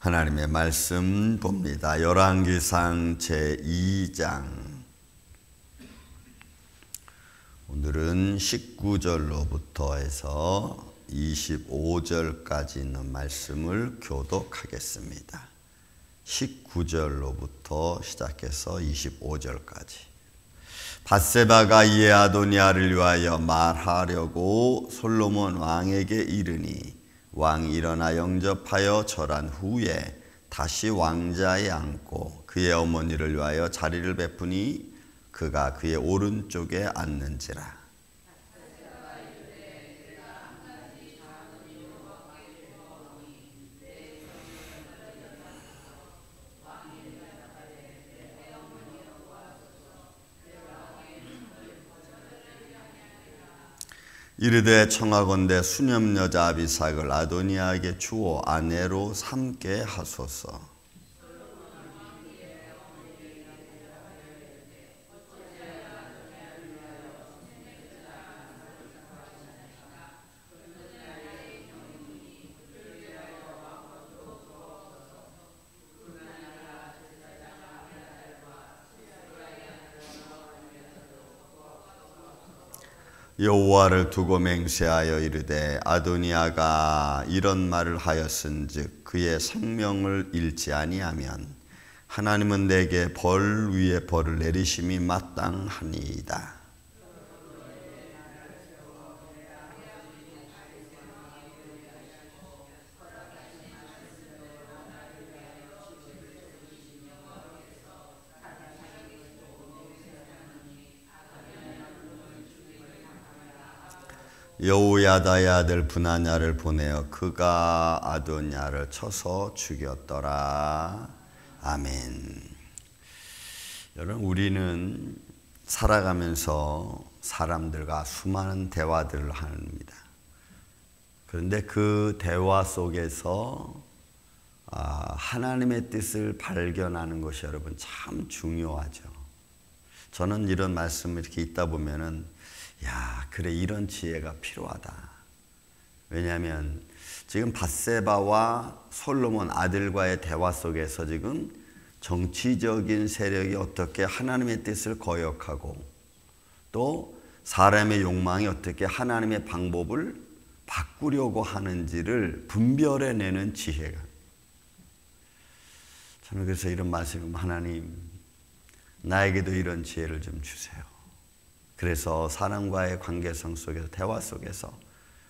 하나님의 말씀 봅니다. 열왕기상 제2장. 오늘은 19절로부터 해서 25절까지 있는 말씀을 교독하겠습니다. 19절로부터 시작해서 25절까지. 밧세바가 이에 아도니아를 위하여 말하려고 솔로몬 왕에게 이르니 왕이 일어나 영접하여 절한 후에 다시 왕자에 앉고 그의 어머니를 위하여 자리를 베푸니 그가 그의 오른쪽에 앉는지라. 이르되 청하건대 수념여자 아비삭을 아도니아에게 주어 아내로 삼게 하소서. 여호와를 두고 맹세하여 이르되 아도니아가 이런 말을 하였은즉 그의 생명을 잃지 아니하면 하나님은 내게 벌 위에 벌을 내리심이 마땅하니이다. 여호야다의 아들 브나냐를 보내어 그가 아도니아를 쳐서 죽였더라. 아멘. 여러분, 우리는 살아가면서 사람들과 수많은 대화들을 합니다. 그런데 그 대화 속에서 하나님의 뜻을 발견하는 것이 여러분 참 중요하죠. 저는 이런 말씀을 이렇게 읽다 보면은 야, 그래, 이런 지혜가 필요하다. 왜냐하면 지금 밧세바와 솔로몬 아들과의 대화 속에서 지금 정치적인 세력이 어떻게 하나님의 뜻을 거역하고 또 사람의 욕망이 어떻게 하나님의 방법을 바꾸려고 하는지를 분별해내는 지혜가. 저는 그래서 이런 말씀, 하나님 나에게도 이런 지혜를 좀 주세요. 그래서 사람과의 관계성 속에서 대화 속에서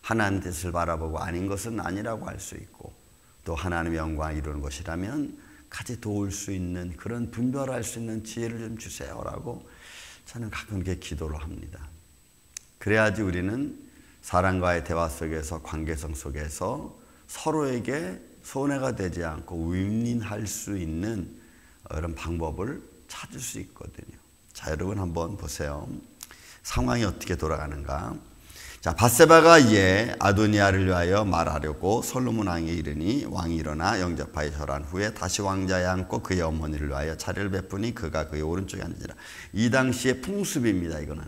하나님 뜻을 바라보고 아닌 것은 아니라고 할 수 있고 또 하나님의 영광을 이루는 것이라면 같이 도울 수 있는 그런 분별할 수 있는 지혜를 좀 주세요라고 저는 가끔 이렇게 기도를 합니다. 그래야지 우리는 사람과의 대화 속에서 관계성 속에서 서로에게 손해가 되지 않고 윈윈할 수 있는 그런 방법을 찾을 수 있거든요. 자, 여러분 한번 보세요. 상황이 어떻게 돌아가는가. 자, 밧세바가 이에 아도니아를 위하여 말하려고 솔로몬 왕에 이르니 왕이 일어나 영접하여 절한 후에 다시 왕자에 앉고 그의 어머니를 위하여 자리를 베푸니 그가 그의 오른쪽에 앉으니라. 이 당시의 풍습입니다. 이거는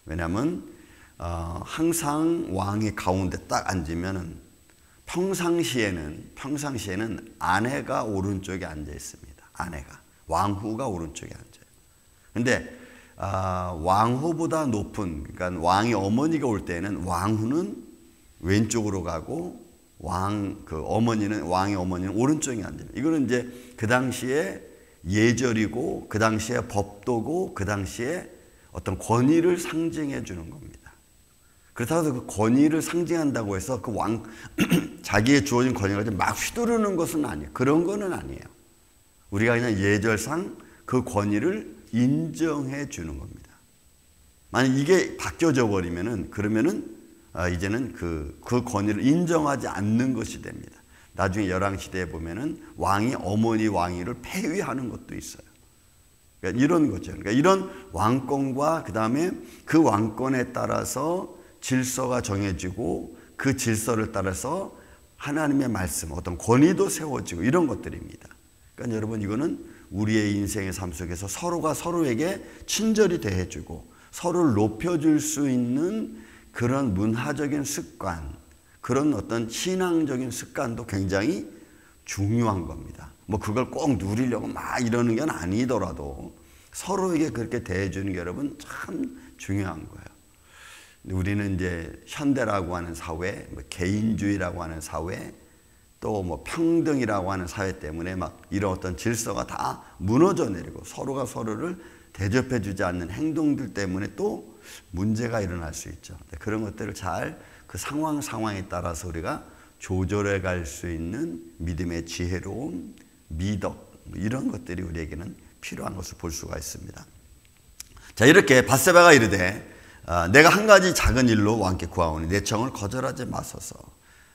왜냐하면 항상 왕이 가운데 딱 앉으면은 평상시에는 아내가 오른쪽에 앉아 있습니다. 아내가 왕후가 오른쪽에 앉아요. 근데 왕후보다 높은, 그러니까 왕의 어머니가 올 때는 왕후는 왼쪽으로 가고 왕의 어머니는 오른쪽에 앉습니다. 이거는 이제 그 당시에 예절이고 그 당시에 법도고 그 당시에 어떤 권위를 상징해 주는 겁니다. 그렇다고 해서 그 권위를 상징한다고 해서 그 자기의 주어진 권위를 막 휘두르는 것은 아니에요. 그런 거는 아니에요. 우리가 그냥 예절상 그 권위를 인정해 주는 겁니다. 만약 이게 바뀌어져 버리면은 그러면은 이제는 그 권위를 인정하지 않는 것이 됩니다. 나중에 열왕 시대에 보면은 왕이 어머니 왕위를 폐위하는 것도 있어요. 그러니까 이런 거죠. 그러니까 이런 왕권과 그 다음에 그 왕권에 따라서 질서가 정해지고 그 질서를 따라서 하나님의 말씀, 어떤 권위도 세워지고 이런 것들입니다. 그러니까 여러분 이거는 우리의 인생의 삶 속에서 서로가 서로에게 친절히 대해주고 서로를 높여줄 수 있는 그런 문화적인 습관, 그런 어떤 신앙적인 습관도 굉장히 중요한 겁니다. 뭐 그걸 꼭 누리려고 막 이러는 건 아니더라도 서로에게 그렇게 대해주는 게 여러분 참 중요한 거예요. 우리는 이제 현대라고 하는 사회, 뭐 개인주의라고 하는 사회, 또 뭐 평등이라고 하는 사회 때문에 막 이런 어떤 질서가 다 무너져 내리고 서로가 서로를 대접해 주지 않는 행동들 때문에 또 문제가 일어날 수 있죠. 그런 것들을 잘 그 상황에 따라서 우리가 조절해 갈 수 있는 믿음의 지혜로움, 미덕, 이런 것들이 우리에게는 필요한 것을 볼 수가 있습니다. 자, 이렇게 밧세바가 이르되 내가 한 가지 작은 일로 왕께 구하오니 내 청을 거절하지 마소서.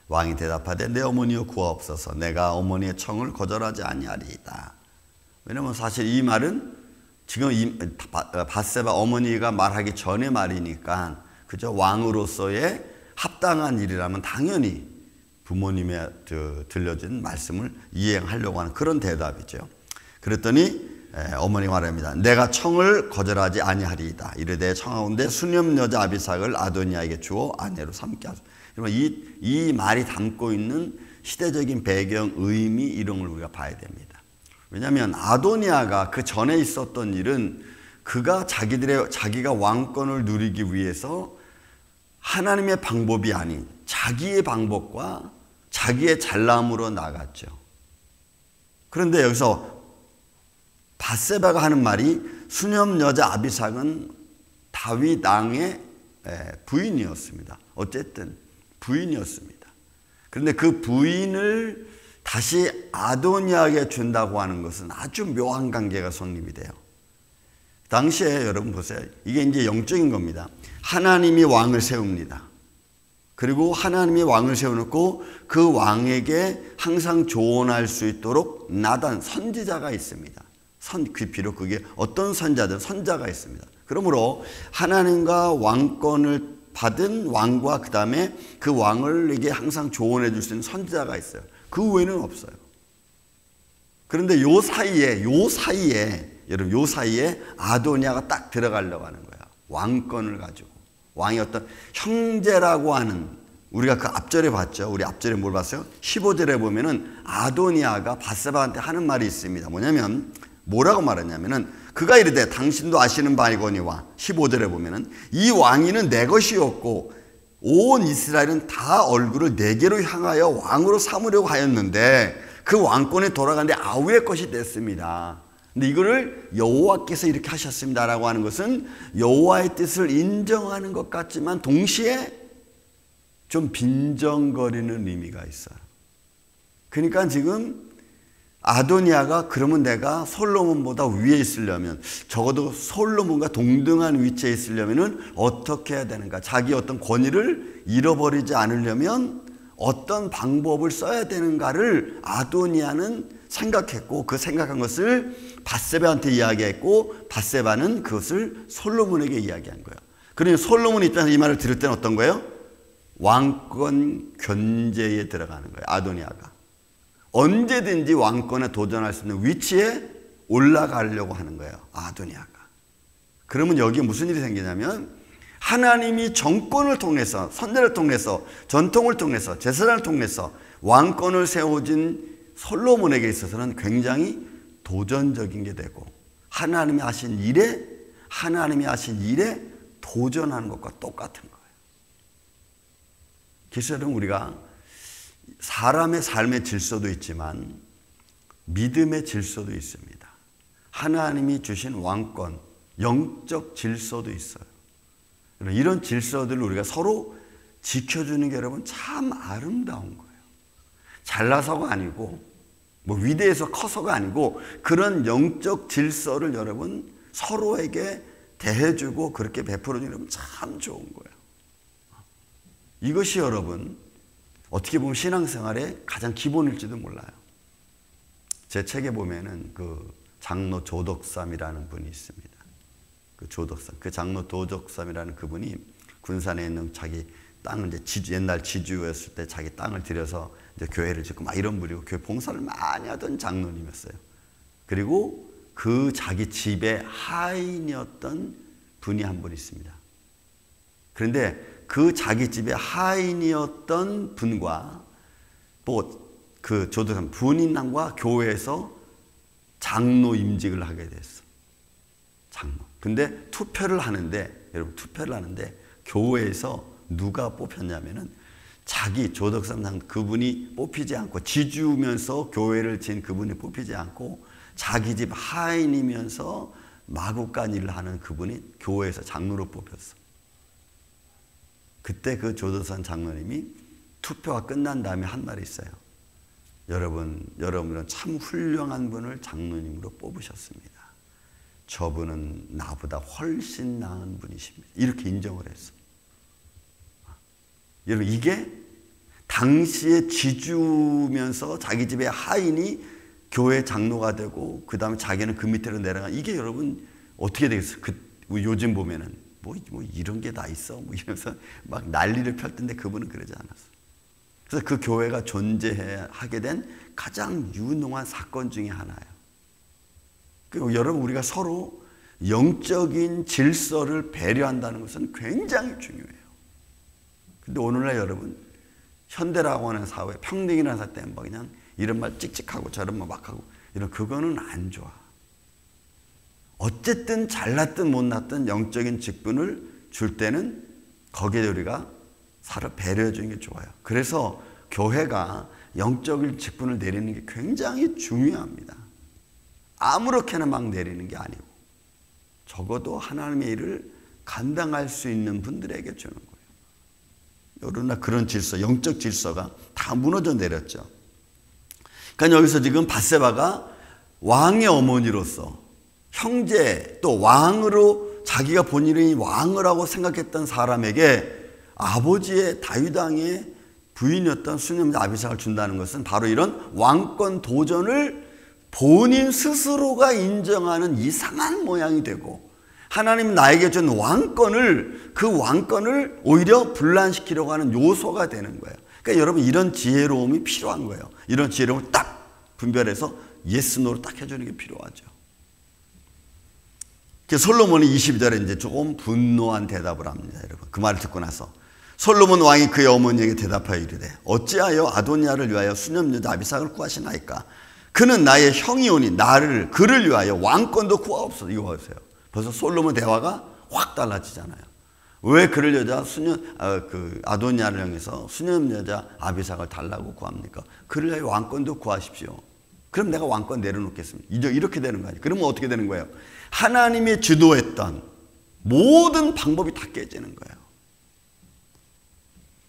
왕이 대답하되 내 어머니여 구하옵소서. 내가 어머니의 청을 거절하지 아니하리이다. 왜냐하면 사실 이 말은 지금 밧세바 어머니가 말하기 전의 말이니까 그죠? 왕으로서의 합당한 일이라면 당연히 부모님의 들려준 말씀을 이행하려고 하는 그런 대답이죠. 그랬더니 어머니가 말합니다. 내가 청을 거절하지 아니하리이다. 이르되 청하건대 수념 여자 아비삭을 아도니아에게 주어 아내로 삼게 하소서. 이 말이 담고 있는 시대적인 배경, 의미 이런 걸 우리가 봐야 됩니다. 왜냐하면 아도니아가 그 전에 있었던 일은 그가 자기가 왕권을 누리기 위해서 하나님의 방법이 아닌 자기의 방법과 자기의 잘남으로 나갔죠. 그런데 여기서 밧세바가 하는 말이 수념 여자 아비삭은 다윗 왕의 부인이었습니다. 어쨌든 부인이었습니다. 그런데 그 부인을 다시 아도니아에게 준다고 하는 것은 아주 묘한 관계가 성립이 돼요. 당시에 여러분 보세요. 이게 이제 영적인 겁니다. 하나님이 왕을 세웁니다. 그리고 하나님이 왕을 세워놓고 그 왕에게 항상 조언할 수 있도록 나단, 선지자가 있습니다. 비록 그게 어떤 선자든 선자가 있습니다. 그러므로 하나님과 왕권을 받은 왕과 그 다음에 그 왕을에게 항상 조언해 줄 수 있는 선지자가 있어요. 그 외에는 없어요. 그런데 요 사이에 여러분 요 사이에 아도니아가 딱 들어가려고 하는 거야. 왕권을 가지고. 왕이 어떤 형제라고 하는, 우리가 그 앞절에 봤죠. 우리 앞절에 뭘 봤어요? 15절에 보면은 아도니아가 밧세바한테 하는 말이 있습니다. 뭐라고 말했냐면은 그가 이르되 당신도 아시는 바이거니와 15절에 보면은 이 왕위는 내 것이었고 온 이스라엘은 다 얼굴을 내게로 향하여 왕으로 삼으려고 하였는데 그 왕권이 돌아가는데 아우의 것이 됐습니다. 근데 이거를 여호와께서 이렇게 하셨습니다라고 하는 것은 여호와의 뜻을 인정하는 것 같지만 동시에 좀 빈정거리는 의미가 있어요. 그러니까 지금 아도니아가 그러면 내가 솔로몬보다 위에 있으려면, 적어도 솔로몬과 동등한 위치에 있으려면 어떻게 해야 되는가? 자기 어떤 권위를 잃어버리지 않으려면 어떤 방법을 써야 되는가를 아도니아는 생각했고, 그 생각한 것을 밧세바한테 이야기했고, 밧세바는 그것을 솔로몬에게 이야기한 거예요. 그러니 솔로몬 입장에서 이 말을 들을 때는 어떤 거예요? 왕권 견제에 들어가는 거예요. 아도니아가 언제든지 왕권에 도전할 수 있는 위치에 올라가려고 하는 거예요. 아도니아가. 그러면 여기 무슨 일이 생기냐면 하나님이 정권을 통해서, 선대를 통해서, 전통을 통해서, 제사장을 통해서 왕권을 세워진 솔로몬에게 있어서는 굉장히 도전적인 게 되고, 하나님이 하신 일에 도전하는 것과 똑같은 거예요. 그래서 여러분, 우리가 사람의 삶의 질서도 있지만 믿음의 질서도 있습니다. 하나님이 주신 왕권, 영적 질서도 있어요. 이런 질서들을 우리가 서로 지켜주는 게 여러분 참 아름다운 거예요. 잘나서가 아니고 뭐 위대해서 커서가 아니고 그런 영적 질서를 여러분 서로에게 대해주고 그렇게 베풀어주는 여러분 참 좋은 거예요. 이것이 여러분 어떻게 보면 신앙생활의 가장 기본일지도 몰라요. 제 책에 보면은 그 장로 조덕삼이라는 분이 있습니다. 그 조덕삼, 그 장로 조덕삼이라는 그분이 군산에 있는 자기 땅을 이제 옛날 지주였을 때 자기 땅을 들여서 이제 교회를 짓고 막 이런 분이고 교회 봉사를 많이 하던 장로님이었어요. 그리고 그 자기 집의 하인이었던 분이 한 분 있습니다. 그런데 그 자기 집의 하인이었던 분과 또 그 조도산 분인남과 교회에서 장로 임직을 하게 됐어. 장로. 근데 투표를 하는데, 여러분 투표를 하는데 교회에서 누가 뽑혔냐면은 자기 조덕삼상 그분이 뽑히지 않고, 지주면서 교회를 진 그분이 뽑히지 않고 자기 집 하인이면서 마구간 일을 하는 그분이 교회에서 장로로 뽑혔어. 그때 그 조덕삼 장로님이 투표가 끝난 다음에 한 말이 있어요. 여러분은 참 훌륭한 분을 장로님으로 뽑으셨습니다. 저분은 나보다 훨씬 나은 분이십니다. 이렇게 인정을 했어. 여러분, 이게 당시에 지주면서 자기 집의 하인이 교회 장로가 되고 그 다음에 자기는 그 밑으로 내려간, 이게 여러분 어떻게 되겠어요? 요즘 보면은 뭐 이런 게 다 있어 뭐 이러면서 막 난리를 펼 텐데 그분은 그러지 않았어. 그래서 그 교회가 존재하게 된 가장 유능한 사건 중에 하나예요. 그리고 여러분, 우리가 서로 영적인 질서를 배려한다는 것은 굉장히 중요해요. 근데 오늘날 여러분, 현대라고 하는 사회, 평등이라는 사회 때문에 뭐 그냥 이런 말 찍찍하고 저런 말 막 하고 이런, 그거는 안 좋아. 어쨌든 잘났든 못났든 영적인 직분을 줄 때는 거기에 우리가 서로 배려해 주는 게 좋아요. 그래서 교회가 영적인 직분을 내리는 게 굉장히 중요합니다. 아무렇게나 막 내리는 게 아니고 적어도 하나님의 일을 감당할 수 있는 분들에게 주는 거예요. 그러나 그런 질서, 영적 질서가 다 무너져 내렸죠. 그러니까 여기서 지금 밧세바가 왕의 어머니로서, 형제 또 왕으로 자기가 본인이 왕을 하고 생각했던 사람에게 아버지의 다윗 왕의 부인이었던 수녀자 아비삭을 준다는 것은 바로 이런 왕권 도전을 본인 스스로가 인정하는 이상한 모양이 되고, 하나님 나에게 준 왕권을, 그 왕권을 오히려 분란시키려고 하는 요소가 되는 거예요. 그러니까 여러분, 이런 지혜로움이 필요한 거예요. 이런 지혜로움을 딱 분별해서 예스 노로 딱 해주는 게 필요하죠. 솔로몬이 22절에 이제 조금 분노한 대답을 합니다. 여러분, 그 말을 듣고 나서 솔로몬 왕이 그의 어머니에게 대답하여 이르되 어찌하여 아도니아를 위하여 수념여자 아비삭을 구하시나이까? 그는 나의 형이오니 그를 위하여 왕권도 구하옵소서. 이거 보세요. 벌써 솔로몬 대화가 확 달라지잖아요. 왜 그를 여자 아도니아를 향해서 수념여자 아비삭을 달라고 구합니까? 그를 위하여 왕권도 구하십시오. 그럼 내가 왕권 내려놓겠습니다. 이렇게 되는 거 아니에요. 그러면 어떻게 되는 거예요? 하나님이 주도했던 모든 방법이 다 깨지는 거예요.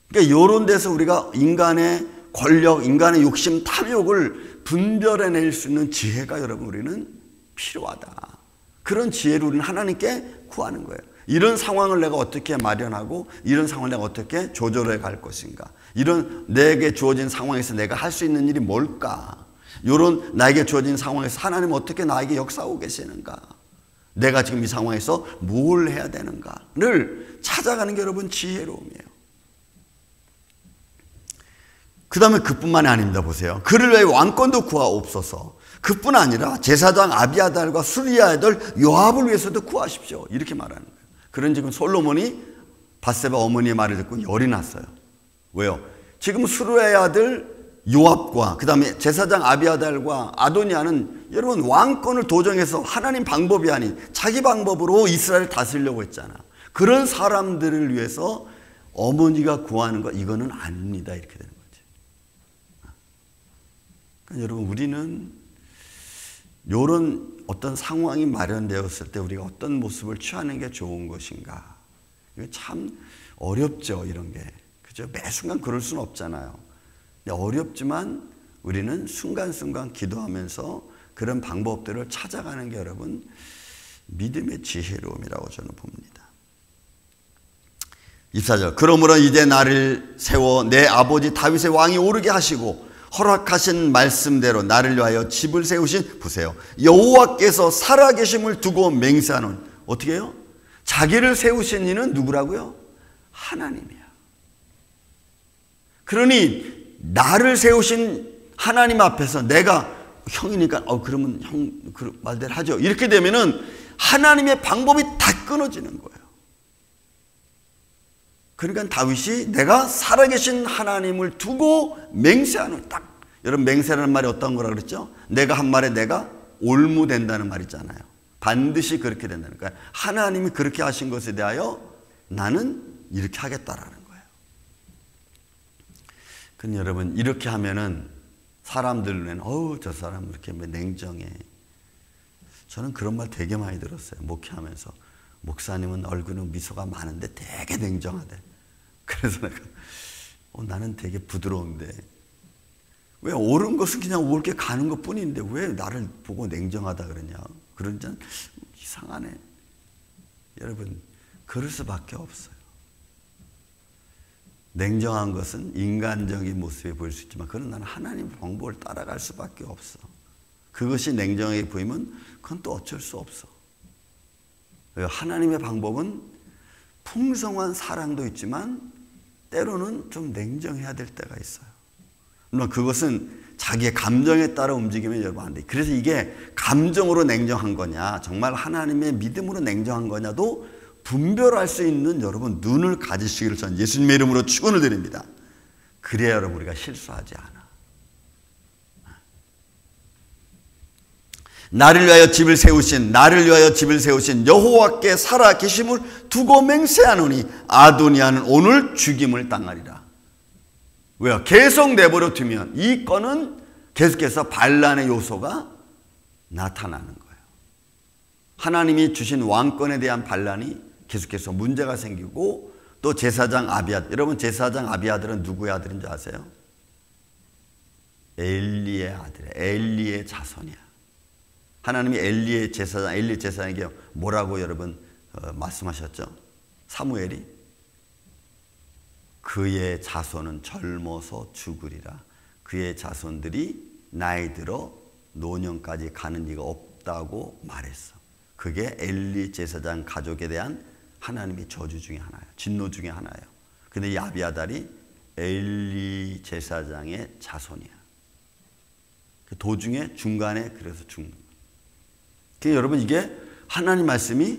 그러니까 이런 데서 우리가 인간의 권력, 인간의 욕심, 탐욕을 분별해낼 수 있는 지혜가 여러분, 우리는 필요하다. 그런 지혜를 우리는 하나님께 구하는 거예요. 이런 상황을 내가 어떻게 마련하고 이런 상황을 내가 어떻게 조절해 갈 것인가. 이런 내게 주어진 상황에서 내가 할 수 있는 일이 뭘까. 이런 나에게 주어진 상황에서 하나님은 어떻게 나에게 역사하고 계시는가. 내가 지금 이 상황에서 뭘 해야 되는가를 찾아가는 게 여러분 지혜로움이에요. 그 다음에 그뿐만이 아닙니다. 보세요. 그를 위해 왕권도 구하옵소서. 그뿐 아니라 제사장 아비아달과 수리아의 아들 요압을 위해서도 구하십시오. 이렇게 말하는 거예요. 그런 지금 솔로몬이 밧세바 어머니의 말을 듣고 열이 났어요. 왜요? 지금 수리아의 아들 요압과 그 다음에 제사장 아비아달과 아도니아는 여러분 왕권을 도정해서 하나님 방법이 아닌 자기 방법으로 이스라엘을 다스리려고 했잖아. 그런 사람들을 위해서 어머니가 구하는 거, 이거는 아닙니다. 이렇게 되는 거지. 그러니까 여러분, 우리는 이런 어떤 상황이 마련되었을 때 우리가 어떤 모습을 취하는 게 좋은 것인가. 이거 참 어렵죠. 이런 게. 그죠? 매 순간 그럴 수는 없잖아요. 어렵지만 우리는 순간순간 기도하면서 그런 방법들을 찾아가는 게 여러분 믿음의 지혜로움이라고 저는 봅니다. 24절. 그러므로 이제 나를 세워 내 아버지 다윗의 왕이 오르게 하시고 허락하신 말씀대로 나를 위하여 집을 세우신, 보세요, 여호와께서 살아계심을 두고 맹세하는, 어떻게 해요? 자기를 세우신 이는 누구라고요? 하나님이야. 그러니 나를 세우신 하나님 앞에서 내가 형이니까 그러면 형 그 말대로 하죠. 이렇게 되면은 하나님의 방법이 다 끊어지는 거예요. 그러니까 다윗이 내가 살아계신 하나님을 두고 맹세하는, 딱 여러분 맹세라는 말이 어떤 거라 그랬죠? 내가 한 말에 내가 올무된다는 말이잖아요. 반드시 그렇게 된다는 거예요. 하나님이 그렇게 하신 것에 대하여 나는 이렇게 하겠다라는 거예요. 근데 여러분 이렇게 하면은 사람들 눈에는 어우 저 사람 이렇게 냉정해. 저는 그런 말 되게 많이 들었어요. 목회하면서. 목사님은 얼굴은 미소가 많은데 되게 냉정하대. 그래서 내가 나는 되게 부드러운데 왜 옳은 것은 그냥 옳게 가는 것 뿐인데 왜 나를 보고 냉정하다 그러냐. 그런 점 이상하네. 여러분 그럴 수밖에 없어요. 냉정한 것은 인간적인 모습에 보일 수 있지만 그건 나는 하나님의 방법을 따라갈 수밖에 없어. 그것이 냉정하게 보이면 그건 또 어쩔 수 없어. 하나님의 방법은 풍성한 사랑도 있지만 때로는 좀 냉정해야 될 때가 있어요. 물론 그것은 자기의 감정에 따라 움직이면 여러분 안 돼. 그래서 이게 감정으로 냉정한 거냐 정말 하나님의 믿음으로 냉정한 거냐도 분별할 수 있는 여러분 눈을 가지시기를 전 예수님의 이름으로 축원을 드립니다. 그래야 여러분 우리가 실수하지 않아. 나를 위하여 집을 세우신 여호와께 살아 계심을 두고 맹세하노니 아도니아는 오늘 죽임을 당하리라. 왜요? 계속 내버려 두면 이 건은 계속해서 반란의 요소가 나타나는 거예요. 하나님이 주신 왕권에 대한 반란이 계속해서 문제가 생기고 또 제사장 아비아들, 여러분 제사장 아비아들은 누구의 아들인 줄 아세요? 엘리의 아들이에요. 엘리의 자손이야. 하나님이 엘리 제사장에게 뭐라고 여러분 말씀하셨죠? 사무엘이 그의 자손은 젊어서 죽으리라. 그의 자손들이 나이 들어 노년까지 가는 이가 없다고 말했어. 그게 엘리 제사장 가족에 대한 하나님의 저주 중에 하나예요. 진노 중에 하나예요. 근데 이 아비아달이 엘리 제사장의 자손이야. 그 도중에 중간에 그래서 죽는 거예요. 그러니까 여러분 이게 하나님 말씀이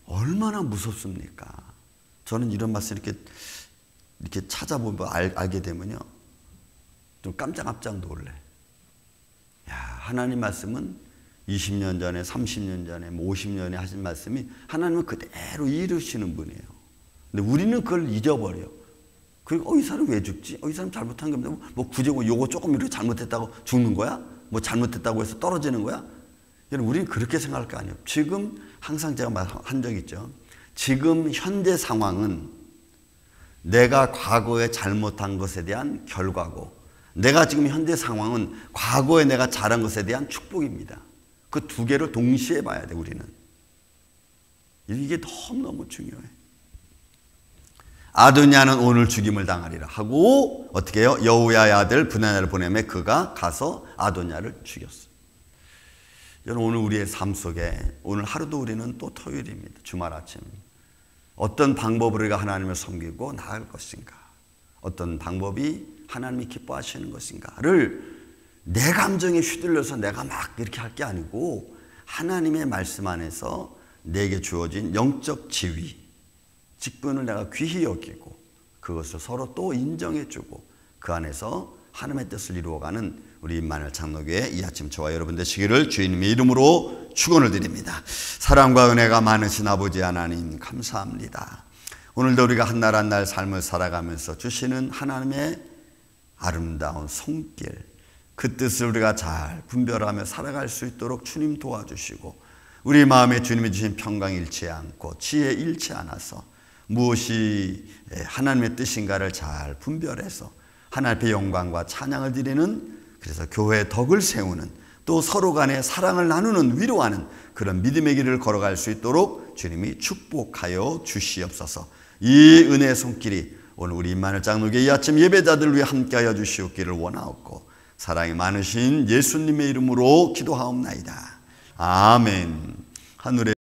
얼마나 무섭습니까? 저는 이런 말씀 이렇게 찾아보면 알게 되면요. 좀 깜짝깜짝 놀래. 야, 하나님 말씀은 20년 전에, 30년 전에, 50년에 하신 말씀이 하나님은 그대로 이루시는 분이에요. 근데 우리는 그걸 잊어버려. 그리고 이 사람 왜 죽지? 이 사람 잘못한 게 없는데 뭐 굳이 요거 조금 이렇게 잘못했다고 죽는 거야? 뭐 잘못했다고 해서 떨어지는 거야? 여러분 우리는 그렇게 생각할 거 아니에요. 지금 항상 제가 한 적 있죠. 지금 현재 상황은 내가 과거에 잘못한 것에 대한 결과고 내가 지금 현재 상황은 과거에 내가 잘한 것에 대한 축복입니다. 그 두 개를 동시에 봐야 돼 우리는. 이게 너무너무 중요해. 아도니아는 오늘 죽임을 당하리라 하고 어떻게 해요? 여호야의 아들 브나야를 보내매 그가 가서 아도니아를 죽였어. 여러분 오늘 우리의 삶 속에 오늘 하루도 우리는 또 토요일입니다. 주말 아침. 어떤 방법으로 우리가 하나님을 섬기고 나아갈 것인가? 어떤 방법이 하나님이 기뻐하시는 것인가를 내 감정에 휘둘려서 내가 막 이렇게 할 게 아니고 하나님의 말씀 안에서 내게 주어진 영적 지위, 직분을 내가 귀히 여기고 그것을 서로 또 인정해주고 그 안에서 하나님의 뜻을 이루어가는 우리 임마누엘 장로교회 이 아침 저와 여러분 되시기를 주님의 이름으로 축원을 드립니다. 사랑과 은혜가 많으신 아버지 하나님 감사합니다. 오늘도 우리가 한 날 한 날 삶을 살아가면서 주시는 하나님의 아름다운 손길, 그 뜻을 우리가 잘 분별하며 살아갈 수 있도록 주님 도와주시고 우리 마음에 주님이 주신 평강 잃지 않고 지혜 잃지 않아서 무엇이 하나님의 뜻인가를 잘 분별해서 하나님 앞에 영광과 찬양을 드리는 그래서 교회의 덕을 세우는 또 서로 간에 사랑을 나누는 위로하는 그런 믿음의 길을 걸어갈 수 있도록 주님이 축복하여 주시옵소서. 이 은혜의 손길이 오늘 우리 임마누엘 장로교회 이 아침 예배자들 위해 함께하여 주시옵기를 원하옵고 사랑이 많으신 예수님의 이름으로 기도하옵나이다. 아멘. 하늘에